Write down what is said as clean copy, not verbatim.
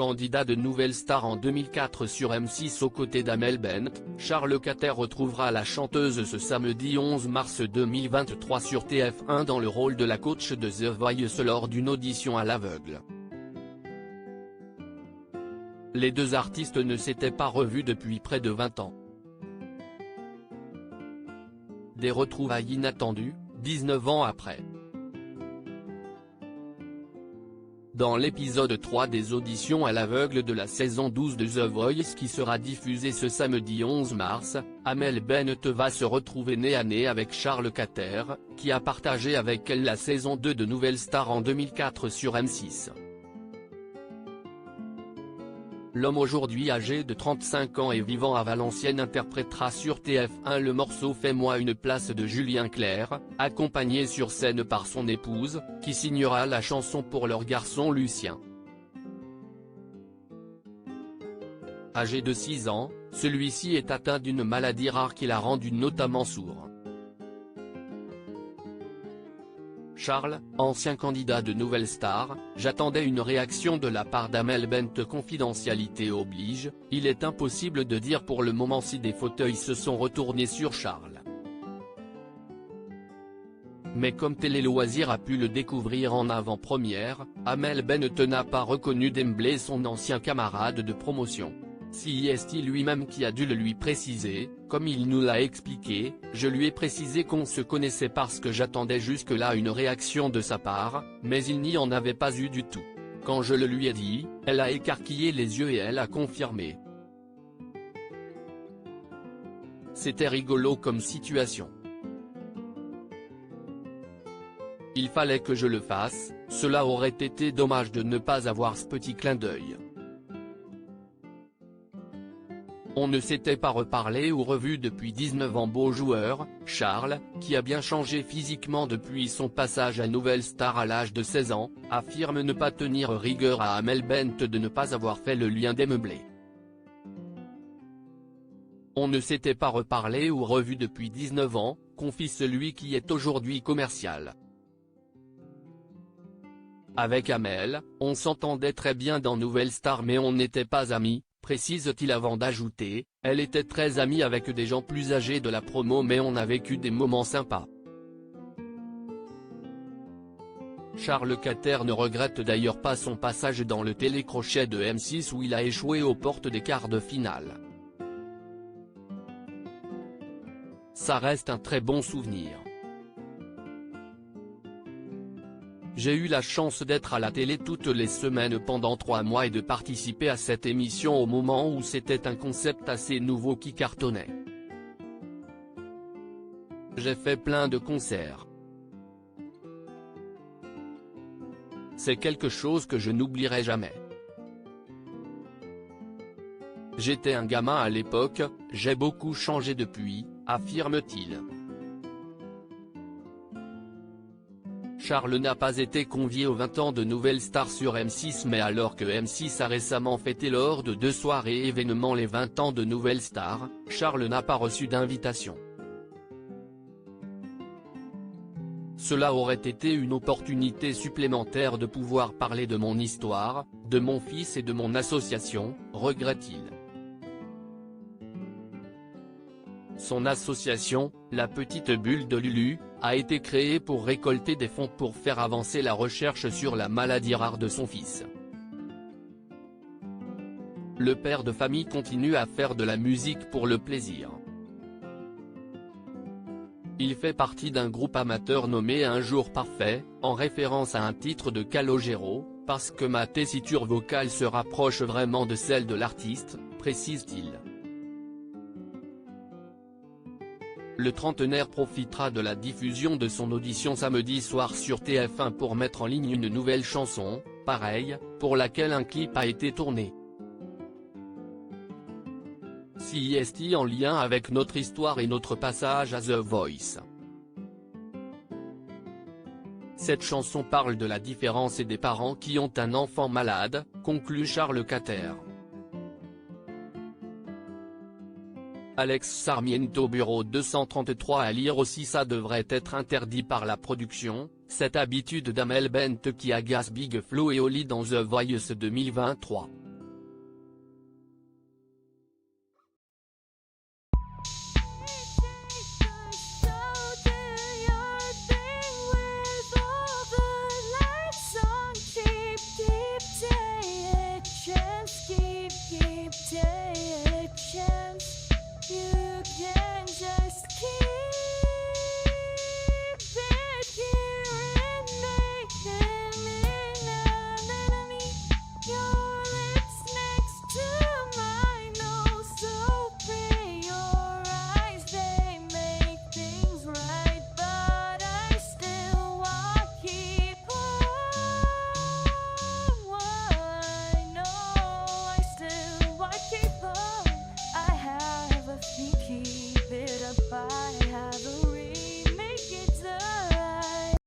Candidat de Nouvelle Star en 2004 sur M6 aux côtés d'Amel Bent, Charles Cater retrouvera la chanteuse ce samedi 11 mars 2023 sur TF1 dans le rôle de la coach de The Voice lors d'une audition à l'aveugle. Les deux artistes ne s'étaient pas revus depuis près de 20 ans. Des retrouvailles inattendues, 19 ans après. Dans l'épisode 3 des auditions à l'aveugle de la saison 12 de The Voice qui sera diffusée ce samedi 11 mars, Amel Bent va se retrouver nez à nez avec Charles Cater, qui a partagé avec elle la saison 2 de Nouvelle Star en 2004 sur M6. L'homme aujourd'hui âgé de 35 ans et vivant à Valenciennes interprétera sur TF1 le morceau Fais-moi une place de Julien Clerc, accompagné sur scène par son épouse, qui signera la chanson pour leur garçon Lucien. Âgé de 6 ans, celui-ci est atteint d'une maladie rare qui l'a rendu notamment sourd. Charles, ancien candidat de Nouvelle Star, j'attendais une réaction de la part d'Amel Bent. Confidentialité oblige, il est impossible de dire pour le moment si des fauteuils se sont retournés sur Charles. Mais comme Télé Loisirs a pu le découvrir en avant-première, Amel Bent n'a pas reconnu d'emblée son ancien camarade de promotion. C'est lui-même qui a dû le lui préciser, comme il nous l'a expliqué, je lui ai précisé qu'on se connaissait parce que j'attendais jusque-là une réaction de sa part, mais il n'y en avait pas eu du tout. Quand je le lui ai dit, elle a écarquillé les yeux et elle a confirmé. C'était rigolo comme situation. Il fallait que je le fasse, cela aurait été dommage de ne pas avoir ce petit clin d'œil. On ne s'était pas reparlé ou revu depuis 19 ans. Beau joueur, Charles, qui a bien changé physiquement depuis son passage à Nouvelle Star à l'âge de 16 ans, affirme ne pas tenir rigueur à Amel Bent de ne pas avoir fait le lien des meublés. On ne s'était pas reparlé ou revu depuis 19 ans, confie celui qui est aujourd'hui commercial. Avec Amel, on s'entendait très bien dans Nouvelle Star mais on n'était pas amis, précise-t-il avant d'ajouter, elle était très amie avec des gens plus âgés de la promo mais on a vécu des moments sympas. Charles Cater ne regrette d'ailleurs pas son passage dans le télécrochet de M6 où il a échoué aux portes des quarts de finale. Ça reste un très bon souvenir. J'ai eu la chance d'être à la télé toutes les semaines pendant 3 mois et de participer à cette émission au moment où c'était un concept assez nouveau qui cartonnait. J'ai fait plein de concerts. C'est quelque chose que je n'oublierai jamais. J'étais un gamin à l'époque, j'ai beaucoup changé depuis, affirme-t-il. Charles n'a pas été convié aux 20 ans de Nouvelle Star sur M6 mais alors que M6 a récemment fêté lors de 2 soirées événements les 20 ans de Nouvelle Star, Charles n'a pas reçu d'invitation. Cela aurait été une opportunité supplémentaire de pouvoir parler de mon histoire, de mon fils et de mon association, regrette-t-il. Son association, La Petite Bulle de Lulu, a été créée pour récolter des fonds pour faire avancer la recherche sur la maladie rare de son fils. Le père de famille continue à faire de la musique pour le plaisir. Il fait partie d'un groupe amateur nommé Un Jour Parfait, en référence à un titre de Calogero, parce que ma tessiture vocale se rapproche vraiment de celle de l'artiste, précise-t-il. Le trentenaire profitera de la diffusion de son audition samedi soir sur TF1 pour mettre en ligne une nouvelle chanson, pareille, pour laquelle un clip a été tourné. C'est en lien avec notre histoire et notre passage à The Voice. Cette chanson parle de la différence et des parents qui ont un enfant malade, conclut Charles Cater. Alex Sarmiento Bureau 233 à lire aussi. Ça devrait être interdit par la production, cette habitude d'Amel Bent qui agace Big Flo et Oli dans The Voice 2023.